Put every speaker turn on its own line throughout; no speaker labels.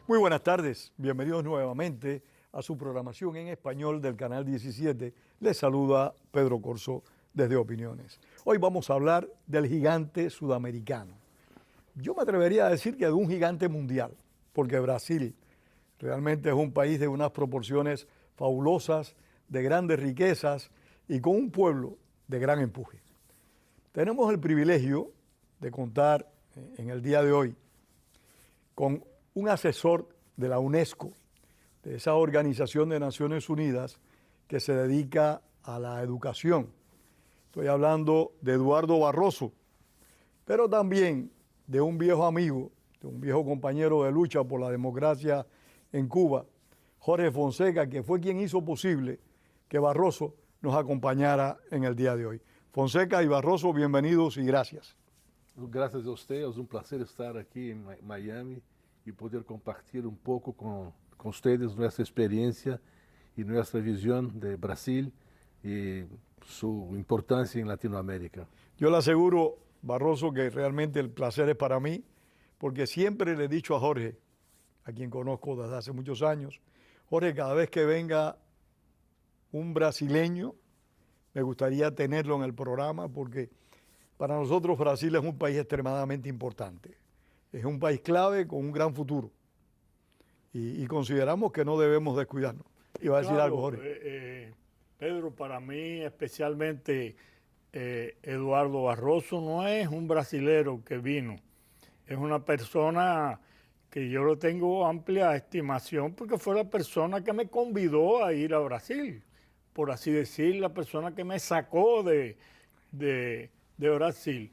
Muy buenas tardes, bienvenidos nuevamente a su programación en español del Canal 17. Les saluda Pedro Corso desde Opiniones. Hoy vamos a hablar del gigante sudamericano. Yo me atrevería a decir que de un gigante mundial, porque Brasil realmente es un país de unas proporciones fabulosas, de grandes riquezas y con un pueblo de gran empuje. Tenemos el privilegio de contar en el día de hoy con un asesor de la UNESCO, de esa Organización de Naciones Unidas que se dedica a la educación. Estoy hablando de Eduardo Barroso, pero también de un viejo amigo, de un viejo compañero de lucha por la democracia en Cuba, Jorge Fonseca, que fue quien hizo posible que Barroso nos acompañara en el día de hoy. Fonseca y Barroso, bienvenidos y gracias.
Gracias a usted, es un placer estar aquí en Miami y poder compartir un poco con ustedes nuestra experiencia y nuestra visión de Brasil y su importancia en Latinoamérica.
Yo le aseguro, Barroso, que realmente el placer es para mí, porque siempre le he dicho a Jorge, a quien conozco desde hace muchos años, Jorge, cada vez que venga un brasileño, me gustaría tenerlo en el programa, porque para nosotros Brasil es un país extremadamente importante. Es un país clave con un gran futuro. Y consideramos que no debemos descuidarnos. Iba a decir algo, Jorge.
Pedro, para mí especialmente Eduardo Barroso no es un brasilero que vino. Es una persona que yo le tengo amplia estimación porque fue la persona que me convidó a ir a Brasil. Por así decir, la persona que me sacó de Brasil.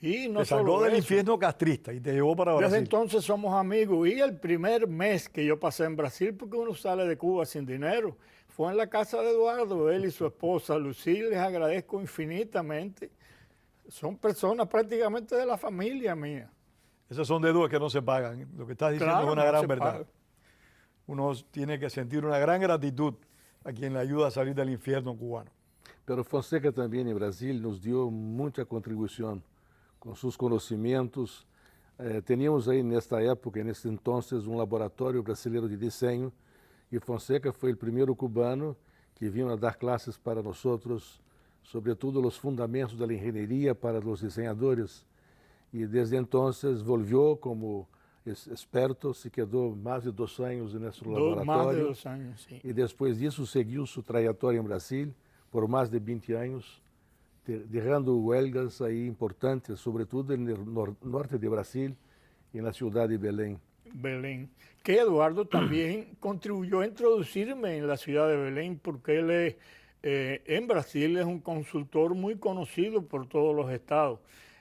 Y no
te sacó del infierno castrista y te llevó para Brasil.
Desde entonces somos amigos. Y el primer mes que yo pasé en Brasil, porque uno sale de Cuba sin dinero, fue en la casa de Eduardo, él y su esposa Lucía. Les agradezco infinitamente. Son personas prácticamente de la familia mía.
Esas son deudas que no se pagan. Lo que estás diciendo es una gran verdad. Uno tiene que sentir una gran gratitud a quien le ayuda a salir del infierno cubano.
Pero Fonseca también en Brasil nos dio mucha contribución con sus conocimientos. Teníamos ahí en esta época, en este entonces, un laboratorio brasileño de diseño y Fonseca fue el primero cubano que vino a dar clases para nosotros, sobre todo los fundamentos de la ingeniería para los diseñadores. Y desde entonces volvió como experto, se quedó más de 2 años en nuestro laboratorio.
Más de 2 años, sí.
Y después de eso siguió su trayectoria en Brasil por más de 20 años, dejando huelgas ahí importantes, sobre todo en el norte de Brasil y en la ciudad de Belén.
Belén, que Eduardo también contribuyó a introducirme en la ciudad de Belén, porque él es, en Brasil es un consultor muy conocido por todos los estados,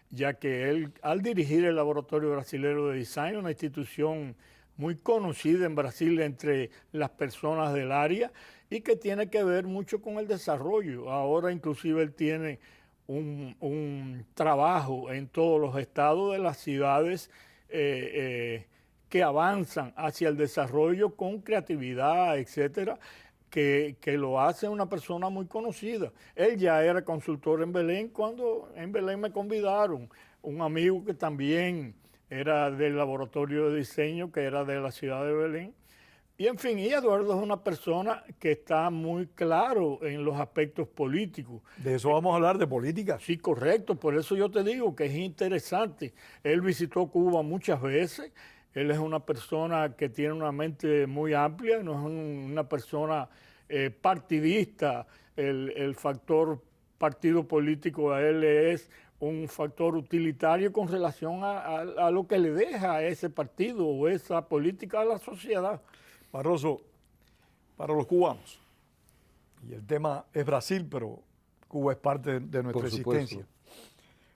ya que él, al dirigir el Laboratorio Brasilero de Diseño, una institución muy conocida en Brasil entre las personas del área y que tiene que ver mucho con el desarrollo. Ahora inclusive él tiene un trabajo en todos los estados de las ciudades que avanzan hacia el desarrollo con creatividad, etcétera, que lo hace una persona muy conocida. Él ya era consultor en Belén cuando en Belén me convidaron. Un amigo que también era del laboratorio de diseño, que era de la ciudad de Belén. Y en fin, y Eduardo es una persona que está muy claro en los aspectos políticos.
De eso vamos a hablar, de política.
Sí, correcto, por eso yo te digo que es interesante. Él visitó Cuba muchas veces, él es una persona que tiene una mente muy amplia, no es una persona partidista. El factor partido político a él es un factor utilitario con relación a lo que le deja a ese partido o esa política a la sociedad.
Barroso, para los cubanos, y el tema es Brasil, pero Cuba es parte de nuestra existencia.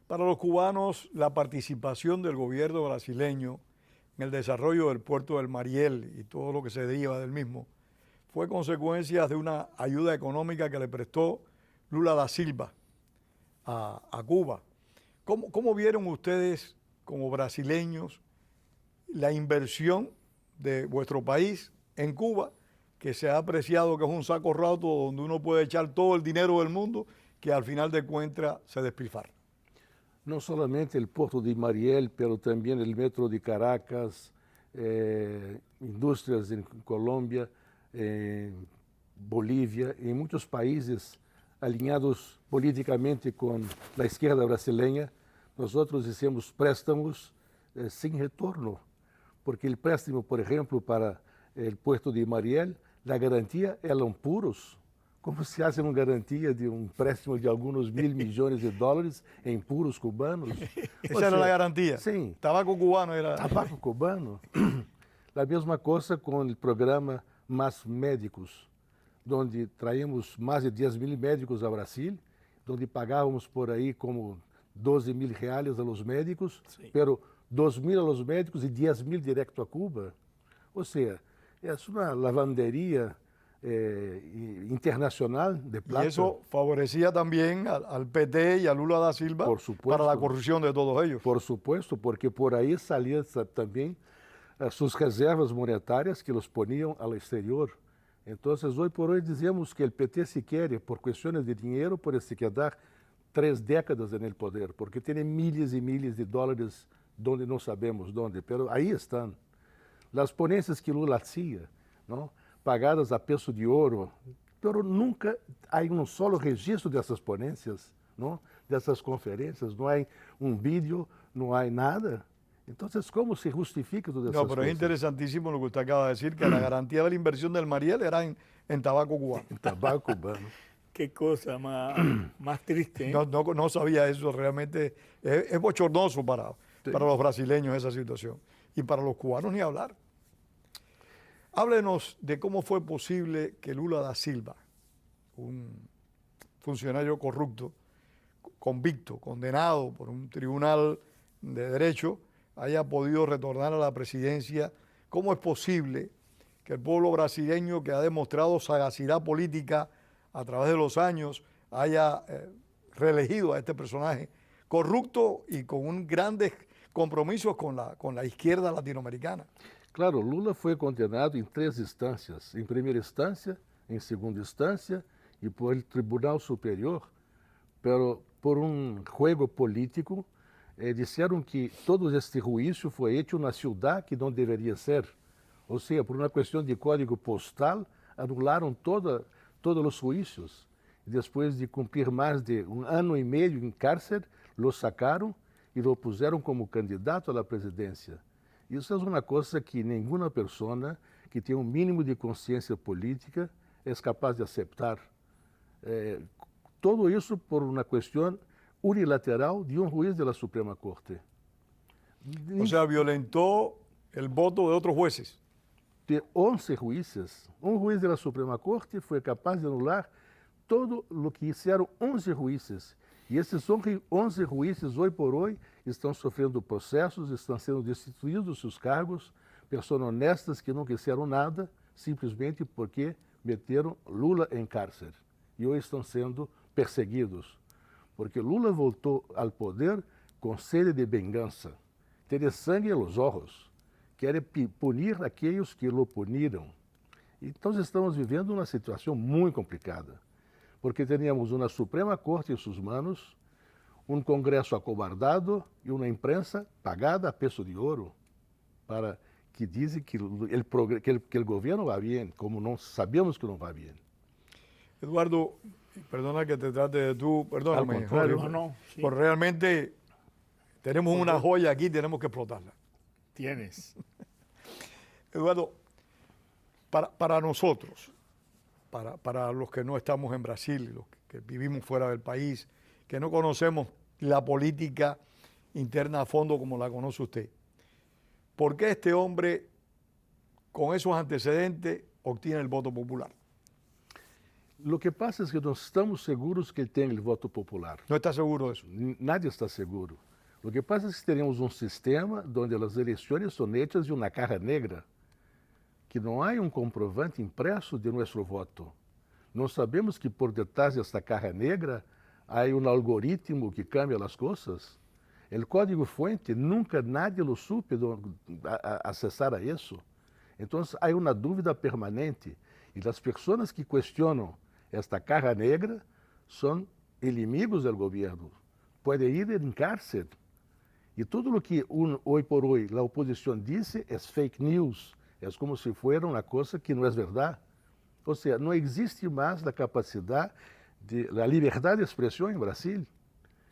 Para los cubanos, la participación del gobierno brasileño en el desarrollo del puerto del Mariel y todo lo que se deriva del mismo fue consecuencia de una ayuda económica que le prestó Lula da Silva a Cuba. ¿Cómo vieron ustedes como brasileños la inversión de vuestro país en Cuba, que se ha apreciado que es un saco roto donde uno puede echar todo el dinero del mundo que al final de cuentas se despilfarra?
No solamente el puerto de Mariel, pero también el metro de Caracas, indústrias em Colômbia, em Bolívia, em muitos países alinhados politicamente com a esquerda brasileira. Nós hicimos préstamos sem retorno, porque o préstamo, por exemplo, para o Puerto de Mariel, a garantia eram puros. Como se hace uma garantia de um préstamo de alguns mil milhões de dólares em puros cubanos?
Essa era a garantia?
Sim.
Tabaco cubano era...
Tabaco cubano. A mesma coisa com o programa Mais Médicos, onde traímos mais de 10 mil médicos a Brasil, onde pagávamos por aí como 12 mil reais a los médicos,
Sim.
pero 2 mil a los médicos e 10 mil direto a Cuba. Ou seja, é uma lavanderia internacional de plata.
Y eso favorecía también al PT y a Lula da Silva
Por supuesto.
para la corrupción de todos ellos.
Por supuesto, porque por aí salían também suas reservas monetárias que los poniam ao exterior. Então, hoje por hoje dizemos que o PT se quer, por questões de dinheiro, pode se quedar 3 décadas no poder, porque tem milhas e milhas de dólares onde não sabemos onde, mas aí estão. As ponências que Lula hacía, não? Pagadas a peso de ouro, mas nunca há um solo registro dessas ponências, não? Dessas conferências, não há um vídeo, não há nada. Então, como se justifica todas essas
No, pero
coisas?
es interesantísimo lo que usted acaba de decir, que la garantía de la inversión del Mariel era en tabaco cubano.
Em tabaco cubano.
Qué cosa más triste. ¿eh?
No sabía eso, realmente es bochornoso para los brasileños esa situación. Y para los cubanos ni hablar. Háblenos de cómo fue posible que Lula da Silva, un funcionario corrupto, convicto, condenado por un tribunal de derecho, haya podido retornar a la presidencia. ¿Cómo es posible que el pueblo brasileño, que ha demostrado sagacidad política a través de los años, haya reelegido a este personaje corrupto y con grandes compromisos con la izquierda latinoamericana?
Claro, Lula foi condenado em 3 instâncias. Em primeira instância, em segunda instância e por el Tribunal Superior, pero por um juego político, disseram que todo este juízo foi feito na cidade que não deveria ser. Ou seja, por uma questão de código postal, anularam todos os juízos. E depois de cumprir mais de 1 ano e meio em cárcere, lo sacaram e lo puseram como candidato à presidência. Isso é uma coisa que nenhuma pessoa que tem um mínimo de consciência política é capaz de aceitar. Tudo isso por uma questão unilateral de um juiz da Suprema Corte.
O sea, violentó el voto de otros jueces.
De 11 juízes, um juiz da Suprema Corte foi capaz de anular todo o que fizeram 11 juízes. E esses 11 juízes, hoje por hoje, estão sofrendo processos, estão sendo destituídos dos seus cargos, pessoas honestas que não fizeram nada, simplesmente porque meteram Lula em cárcere. E hoje estão sendo perseguidos. Porque Lula voltou ao poder com sede de vingança. Tem sangue nos olhos. Quer punir aqueles que o puniram. Então, estamos vivendo uma situação muito complicada. Porque teníamos uma Suprema Corte em suas mãos, um Congresso acobardado e uma imprensa pagada a peso de ouro para que dizem que o governo vai bem, como não sabemos que não vai bem.
Eduardo, perdona que te trate de tú, perdóname,
Al contrario,
Jorge,
no, sí.
Pero realmente tenemos una joya aquí, tenemos que explotarla.
Tienes.
Eduardo, para nosotros, para los que no estamos en Brasil, los que vivimos fuera del país, que no conocemos la política interna a fondo como la conoce usted, ¿por qué este hombre con esos antecedentes obtiene el voto popular?
O que passa é que nós estamos seguros que ele tem o voto popular.
¿No está seguro de eso?
Nadie está seguro. O que passa é que teremos um sistema onde as eleições são hechas de uma caja negra, que não há um comprovante impresso de nosso voto. Nós sabemos que por detrás desta caja negra há um algoritmo que cambia as coisas. O código-fonte nunca nadie lo supe acessar a isso. Então há uma dúvida permanente e as pessoas que questionam esta caja negra são inimigos do governo. Podem ir em cárcere. Y todo lo que hoy por hoy la oposición dice es fake news, es como si fuera una cosa que no es verdad. O sea, no existe más la capacidad de la libertad de expresión en Brasil.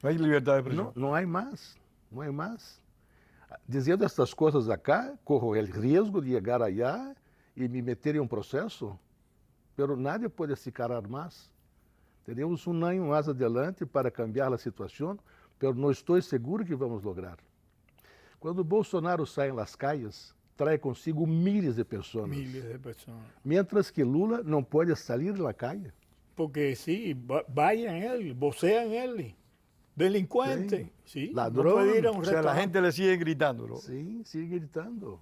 No hay libertad de expresión.
No hay más, no hay más. Dizendo estas coisas acá, corro o risco de chegar allá e me meter em um processo, pero nadie pode se calar mais. Teremos um ano mais adelante para cambiar a situação, pero não estou seguro que vamos lograr. Quando Bolsonaro sai nas calles, traz consigo milhares de pessoas.
Miles de personas.
Mientras que Lula não pode sair na calle.
Porque sí, vayan él, vocean él. Delincuente, sí.
Ladrón.
No puede ir a un
O sea, la
restaurante.
gente le sigue gritándolo.
Sim, sigue gritando.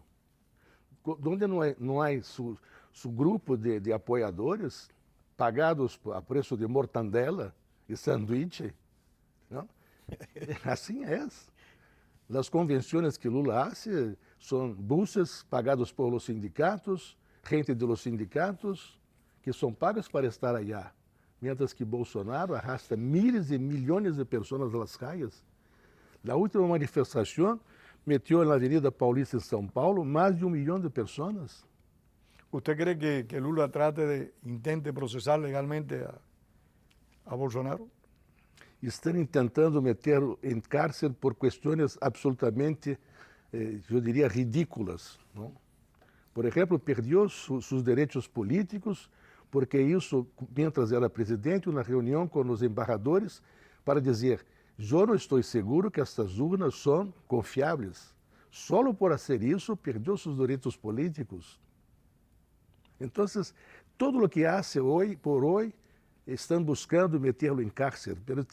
Onde não há su grupo de apoiadores pagados a preço de mortandela e sanduíche, não? Assim é. As convenções que Lula hace são buses pagados por los sindicatos, gente de los sindicatos, que são pagas para estar allá, mientras que Bolsonaro arrasta miles e milhões de pessoas nas calles. Na última manifestação, meteu na Avenida Paulista em São Paulo mais de 1 milhão de pessoas.
¿Usted cree que Lula intente procesar legalmente a Bolsonaro?
Estão tentando meter em cárcere por questões absolutamente, eu diria, ridículas. Não? Por exemplo, perdeu seus direitos políticos, porque isso, mientras era presidente, uma reunião com os embaixadores para dizer: eu não estou seguro que estas urnas são confiáveis. Solo por fazer isso, perdeu seus direitos políticos. Então, todo o que hace hoje por hoje, estão buscando metê-lo em cárcere, mas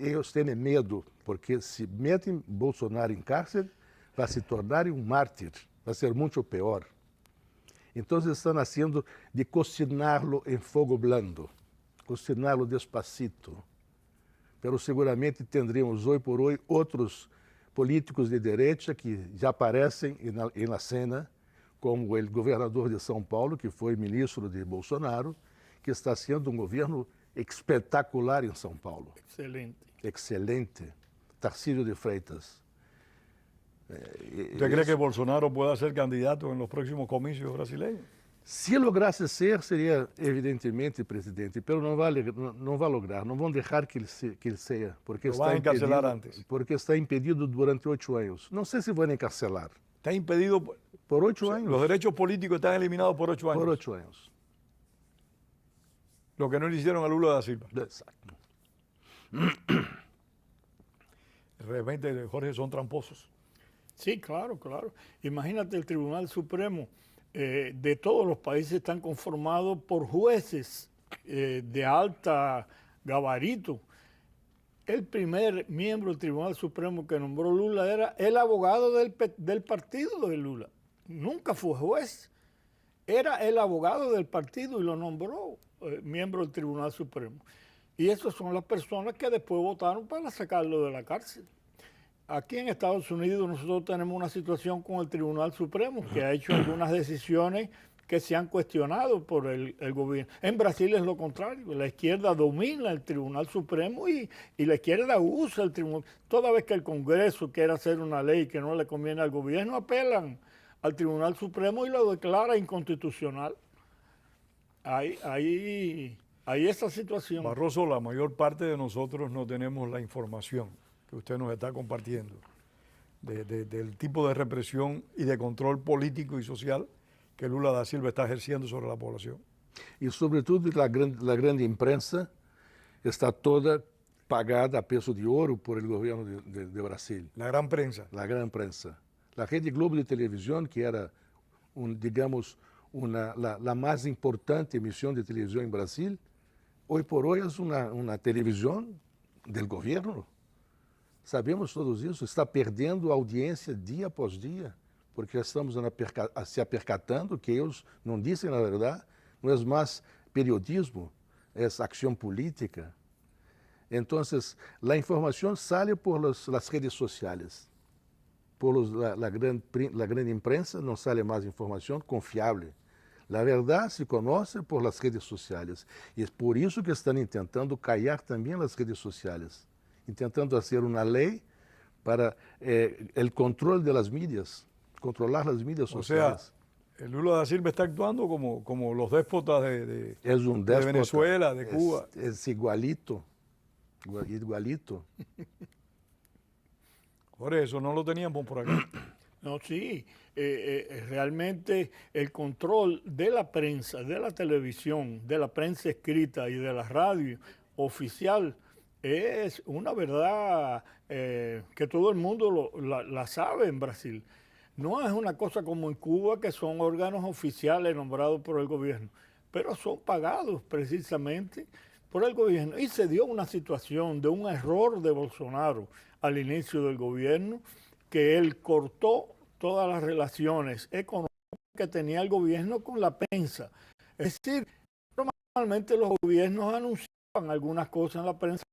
eles têm medo, porque se metem Bolsonaro em cárcere, vai se tornar um mártir, vai ser muito pior. Então, estão fazendo de cociná-lo em fogo blando, cociná-lo despacito. Pero seguramente teremos hoje por hoje outros políticos de direita que já aparecem na cena, como o governador de São Paulo, que foi ministro de Bolsonaro, que está sendo um governo espetacular em São Paulo.
Excelente.
Excelente. Tarcísio de Freitas.
¿Usted cree que Bolsonaro pueda ser candidato en los próximos comicios brasileños?
Se lograsse ser, seria evidentemente presidente, pero não vai lograr, não vão deixar que ele seja, porque
Lo van a encarcelar antes.
Porque está impedido durante 8 anos. Não sei se vão encarcelar.
Está impedido,
Por 8 anos.
los derechos políticos están eliminados por 8 años.
Por 8 anos.
Lo que no le hicieron a Lula da Silva.
Exacto.
De repente, Jorge, son tramposos.
Sí, claro, claro. Imagínate, el Tribunal Supremo de todos los países están conformados por jueces de alta gabarito. El primer miembro del Tribunal Supremo que nombró Lula era el abogado del partido de Lula. Nunca fue juez. Era el abogado del partido y lo nombró miembro del Tribunal Supremo. Y esas son las personas que después votaron para sacarlo de la cárcel. Aquí en Estados Unidos nosotros tenemos una situación con el Tribunal Supremo que ha hecho algunas decisiones que se han cuestionado por el gobierno. En Brasil es lo contrario, la izquierda domina el Tribunal Supremo y la izquierda usa el Tribunal. Toda vez que el Congreso quiere hacer una ley que no le conviene al gobierno, apelan al Tribunal Supremo y lo declara inconstitucional. Hay esa situación.
Barroso, la mayor parte de nosotros no tenemos la información que usted nos está compartiendo del tipo de represión y de control político y social que Lula da Silva está ejerciendo sobre la población.
E, sobretudo, a grande imprensa está toda pagada a peso de ouro por el governo de Brasil.
La gran prensa.
La gran prensa. La Rede Globo de televisão, que era, digamos, la mais importante emissão de televisão em Brasil, hoje por hoje é uma televisão do governo. Sabemos todos isso, está perdendo audiência dia após dia, porque estamos se apercatando que eles não dizem a verdade, não é mais periodismo, é ação política. Então, a informação sai por as redes sociais. Por la grande imprensa não sai mais informação confiável. A verdade se conhece por las redes sociais. E é por isso que estão tentando callar também as redes sociais. Intentando fazer uma lei para el control de las medias, controlar las medias
O sea,
sociales.
Lula da Silva está actuando como los déspotas
Es un
de
déspota.
Venezuela, de Cuba.
Es igualito, igualito.
Por eso no lo teníamos por acá.
No, sí, realmente el control de la prensa, de la televisión, de la prensa escrita y de la radio oficial es una verdad que todo el mundo la sabe en Brasil. No es una cosa como en Cuba, que son órganos oficiales nombrados por el gobierno, pero son pagados precisamente por el gobierno. Y se dio una situación de un error de Bolsonaro al inicio del gobierno, que él cortó todas las relaciones económicas que tenía el gobierno con la prensa. Es decir, normalmente los gobiernos anunciaban algunas cosas en la prensa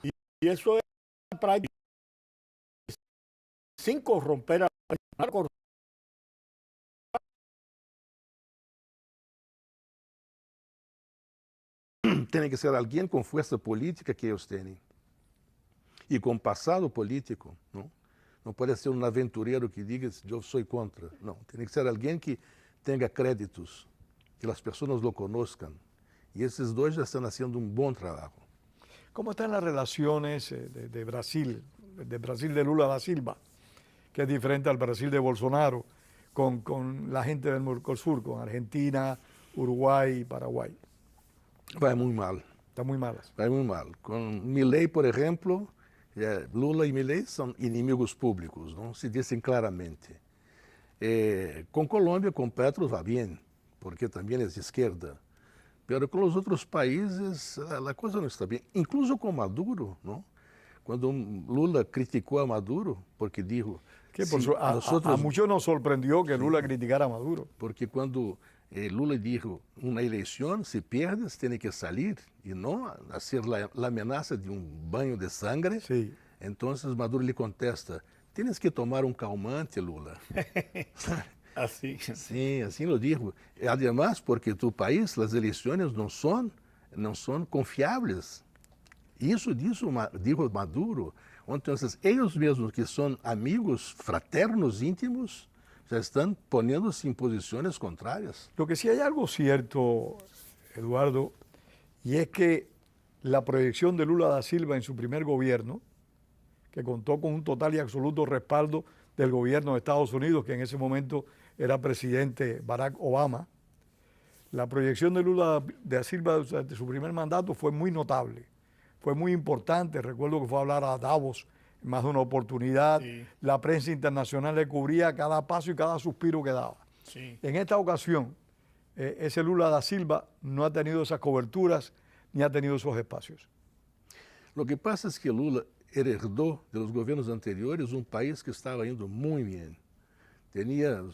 y eso es práctica sin corromper a la prensa.
Tiene que ser alguien con fuerza política que ellos tienen y con pasado político, ¿no? No puede ser un aventurero que diga yo soy contra. No, tiene que ser alguien que tenga créditos, que las personas lo conozcan. Y esos dos ya están haciendo un buen trabajo.
¿Cómo están las relaciones de Brasil de Lula da Silva, que es diferente al Brasil de Bolsonaro, con la gente del Mercosur, con Argentina, Uruguay y Paraguay?
Va muy mal.
Están muy malas.
Va muy mal. Con Milei, por ejemplo, Lula y Milei son inimigos públicos, ¿no? Se dicen claramente. Con Colombia, con Petro va bien, porque también es de izquierda. Pero con los otros países la cosa no está bien. Incluso con Maduro, ¿no? Cuando Lula criticó a Maduro, porque dijo...
Que
si
a muchos nos sorprendió que Lula criticara a Maduro.
Porque cuando Lula dijo, una elección, si pierdes, tiene que salir y no hacer la amenaza de un baño de sangre.
Sí.
Entonces Maduro le contesta, tienes que tomar un calmante, Lula.
Así.
Sí, así lo dijo. Además, porque tu país, las elecciones no son confiables. Eso dijo Maduro. Entonces, ellos mismos que son amigos fraternos, íntimos, ya están poniéndose en posiciones contrarias.
Lo que sí hay algo cierto, Eduardo, y es que la proyección de Lula da Silva en su primer gobierno, que contó con un total y absoluto respaldo del gobierno de Estados Unidos, que en ese momento era presidente Barack Obama, la proyección de Lula da Silva de su primer mandato fue muy notable, fue muy importante. Recuerdo que fue a hablar a Davos en más de una oportunidad. Sí. La prensa internacional le cubría cada paso y cada suspiro que daba.
Sí.
En esta ocasión, ese Lula da Silva no ha tenido esas coberturas ni ha tenido esos espacios.
Lo que pasa es que Lula heredó de los gobiernos anteriores un país que estaba yendo muy bien. Tenía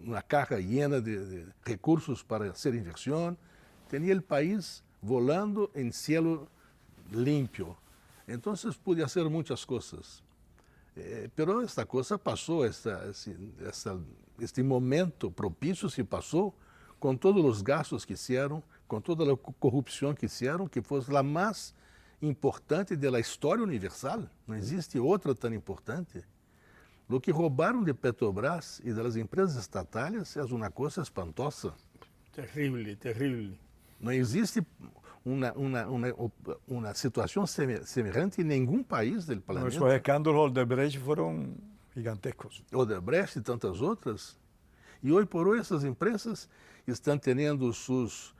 una caja llena de recursos para hacer inversión, tenía el país volando en cielo limpio. Entonces pude hacer muchas cosas. Pero esta cosa pasó, este momento propicio se pasó con todos los gastos que hicieron, con toda la corrupción que hicieron, que fue la más importante de la historia universal. No existe otra tan importante. Lo que roubaram de Petrobras e das empresas estatais é uma coisa espantosa.
Terrible, terrible.
Não existe uma situação semelhante em nenhum país do planeta.
Esos escándalos Odebrecht fueron gigantescos.
Odebrecht e tantas outras. E hoje por hoje essas empresas estão tendo suas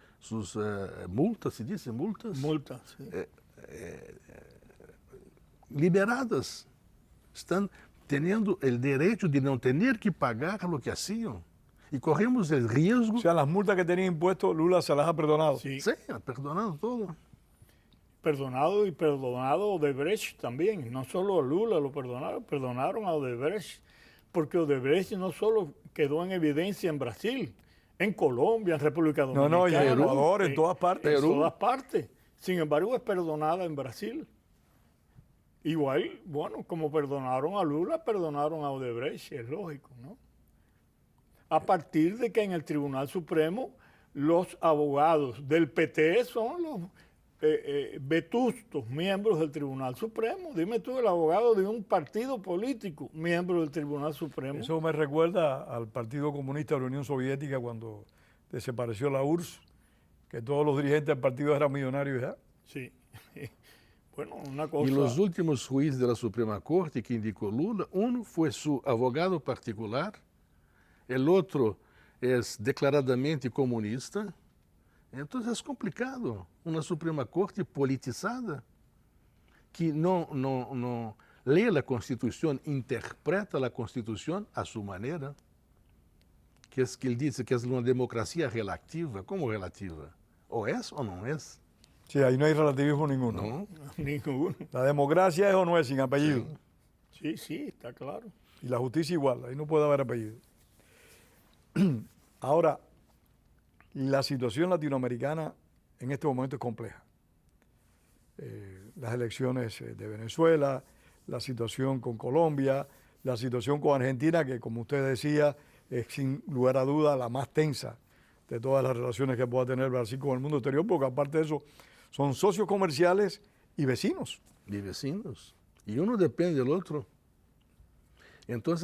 multas, se dizem multas?
Multas, sim.
Liberadas. Estão tendo o direito de não ter que pagar o que haciam. E corremos o risco...
O sea, las multas que tenía impuesto, Lula se las ha perdonado.
Sí,
ha perdonado todo.
Perdonado y perdonado Odebrecht también. No solo a Lula lo perdonaron a Odebrecht. Porque Odebrecht no solo quedó en evidencia en Brasil, en Colombia, en República Dominicana.
No, y en Ecuador, en todas partes.
En todas partes. Sin embargo, es perdonada en Brasil. Igual, bueno, como perdonaron a Lula, perdonaron a Odebrecht, es lógico, ¿no? A partir de que en el Tribunal Supremo los abogados del PT son vetustos miembros del Tribunal Supremo. Dime tú, el abogado de un partido político, miembro del Tribunal Supremo.
Eso me recuerda al Partido Comunista de la Unión Soviética cuando desapareció la URSS, que todos los dirigentes del partido eran millonarios ya.
Sí. Bueno, una cosa...
E os últimos juízes da Suprema Corte que indicou Lula, um foi seu advogado particular, o outro é declaradamente comunista. Então é complicado. Uma Suprema Corte politizada que não lê a Constituição, interpreta a Constituição a sua maneira. Que ele diz que é uma democracia relativa. Como relativa? Ou é ou não é?
Sí, ahí no hay relativismo ninguno.
Não.
Ninguno.
La democracia es o no es sin apellido.
Sí, sí, está claro.
Y la justicia igual, ahí no puede haber apellido. Ahora, la situación latinoamericana en este momento es compleja. Las elecciones de Venezuela, la situación con Colombia, la situación con Argentina, que como usted decía, es sin lugar a duda la más tensa de todas las relaciones que pueda tener Brasil con el mundo exterior, porque aparte de eso, son socios comerciales y vecinos.
De vecinos. E um depende do outro. Então,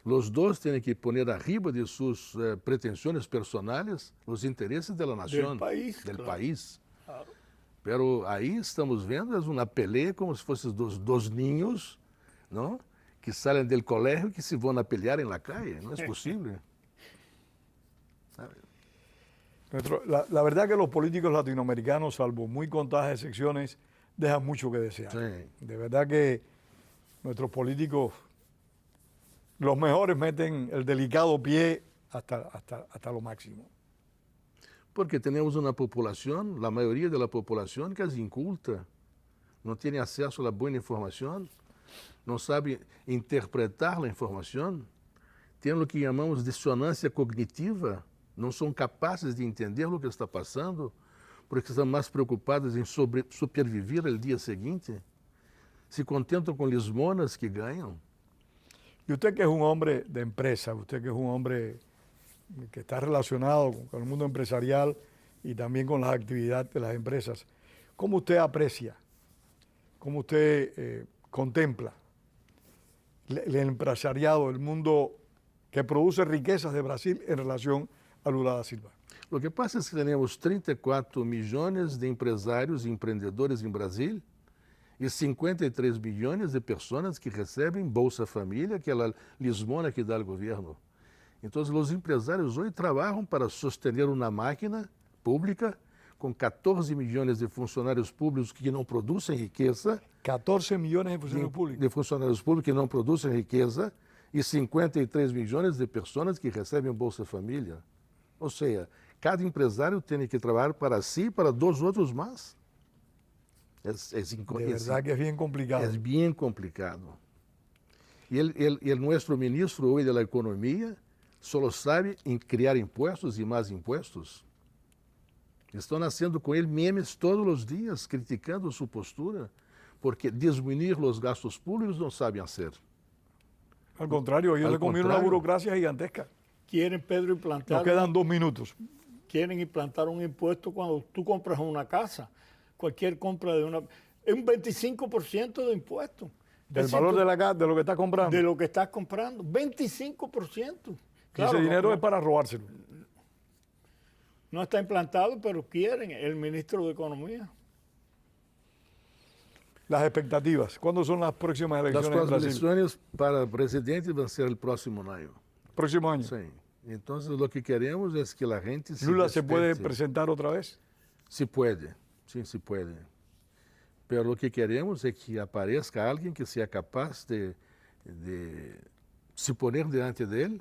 os dois têm que poner arriba de suas pretensões personais os interesses da nação,
Del país,
del
claro.
país.
Claro.
Pero aí estamos vendo é uma pelea como se fossem dos niños, não? Que saem do colégio que se vão a pelear na calle. Não é possível.
La verdad que los políticos latinoamericanos, salvo muy contadas excepciones, dejan mucho que desear.
Sí.
De verdad que nuestros políticos, los mejores, meten el delicado pie hasta lo máximo.
Porque temos uma população, a maioria da população, que é inculta, não tem acesso à boa informação, não sabe interpretar a informação, tem o que chamamos de dissonância cognitiva, não são capazes de entender o que está passando, porque estão mais preocupados em superviver no dia seguinte, se contentam com lismonas que ganham.
Y usted que es un hombre de empresa, usted que es un hombre que está relacionado con el mundo empresarial y también con las actividades de las empresas, ¿cómo usted aprecia, cómo usted contempla el empresariado, el mundo que produce riquezas de Brasil en relación a Lula da Silva?
O que passa é que temos 34 milhões de empresários e empreendedores em Brasil e 53 milhões de pessoas que recebem Bolsa Família, aquela lismona que dá o governo. Então, os empresários hoje trabalham para sostener uma máquina pública com 14 milhões de funcionários públicos que não produzem riqueza.
14 millones de funcionarios públicos.
De funcionários públicos que não produzem riqueza e 53 milhões de pessoas que recebem Bolsa Família. Ou seja, cada empresário tem que trabalhar para si e para dois outros mais.
De verdad que es bien complicado.
É bem complicado. E o nosso ministro hoje da Economia só sabe em criar impostos e mais impostos. Estão nascendo com ele memes todos os dias, criticando sua postura, porque diminuir os gastos públicos não sabem fazer.
Al contrario, ellos le comieron una burocracia gigantesca.
Quieren, Pedro, implantar...
Nos quedan 2 minutos.
Quieren implantar un impuesto cuando tú compras una casa. Cualquier compra de una... Es un 25% de impuesto.
Del valor de la casa, de lo que estás comprando.
De lo que estás comprando. 25%. Claro,
ese dinero es para robárselo.
No está implantado, pero quieren el ministro de Economía.
Las expectativas. ¿Cuándo son las próximas elecciones
As
en
próximas
Brasil?
eleições para presidente vão ser o próximo ano.
Próximo año.
Sim. Então, o que queremos é que a gente
¿Lula se puede
despierte.
presentar otra vez?
Se pode, sim, se pode. Pero o que queremos é que apareça alguém que seja capaz de se poner diante dele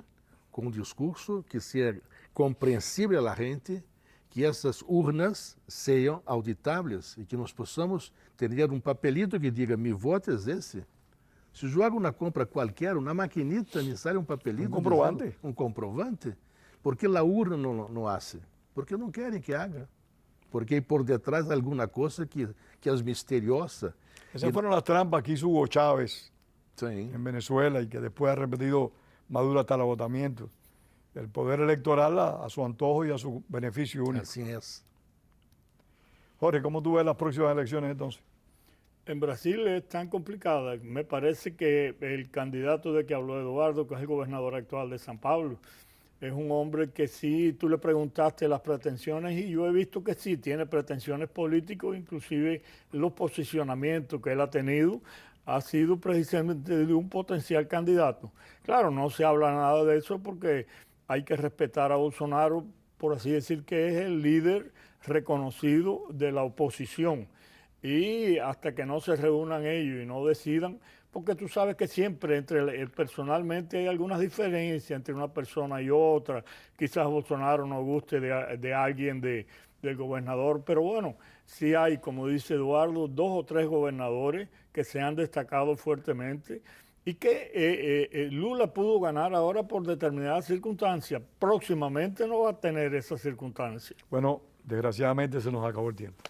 com um discurso que seja compreensível à gente, que essas urnas sejam auditáveis e que nós possamos ter um papelito que diga: meu voto é esse. Se joga uma compra qualquer, uma maquinita, me sai um papelito.
Um comprovante.
Dizendo, um comprovante. Porque a urna não hace. Porque não querem que haga. Porque hay por detrás alguma coisa que é misteriosa.
Esas fueron las trampas que hizo Hugo Chávez
Sim.
en Venezuela y que después ha repetido Maduro hasta el agotamiento. El poder electoral a su antojo y a su beneficio único.
Assim é.
Jorge, ¿cómo tú ves las próximas elecciones entonces?
En Brasil es tan complicada. Me parece que el candidato de que habló Eduardo, que es el gobernador actual de San Pablo, es un hombre que sí, tú le preguntaste las pretensiones y yo he visto que sí, tiene pretensiones políticas, inclusive los posicionamientos que él ha tenido ha sido precisamente de un potencial candidato. Claro, no se habla nada de eso porque hay que respetar a Bolsonaro, por así decir, que es el líder reconocido de la oposición. Y hasta que no se reúnan ellos y no decidan, porque tú sabes que siempre personalmente hay algunas diferencias entre una persona y otra. Quizás Bolsonaro no guste de alguien del gobernador, pero bueno, sí hay, como dice Eduardo, 2 o 3 gobernadores que se han destacado fuertemente y que Lula pudo ganar ahora por determinadas circunstancias. Próximamente no va a tener esas circunstancias.
Bueno, desgraciadamente se nos acabó el tiempo.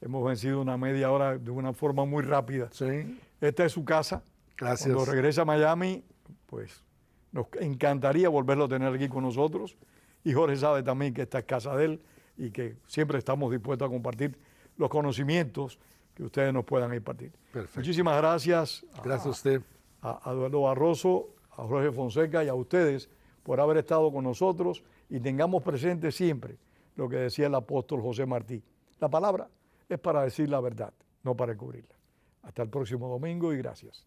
Hemos vencido una media hora de una forma muy rápida.
Sí.
Esta es su casa.
Gracias.
Cuando regrese a Miami, pues nos encantaría volverlo a tener aquí con nosotros. Y Jorge sabe también que esta es casa de él y que siempre estamos dispuestos a compartir los conocimientos que ustedes nos puedan impartir.
Perfecto.
Muchísimas gracias.
Gracias a usted.
A Eduardo Barroso, a Jorge Fonseca y a ustedes por haber estado con nosotros y tengamos presente siempre lo que decía el apóstol José Martí. La palabra es para decir la verdad, no para encubrirla. Hasta el próximo domingo y gracias.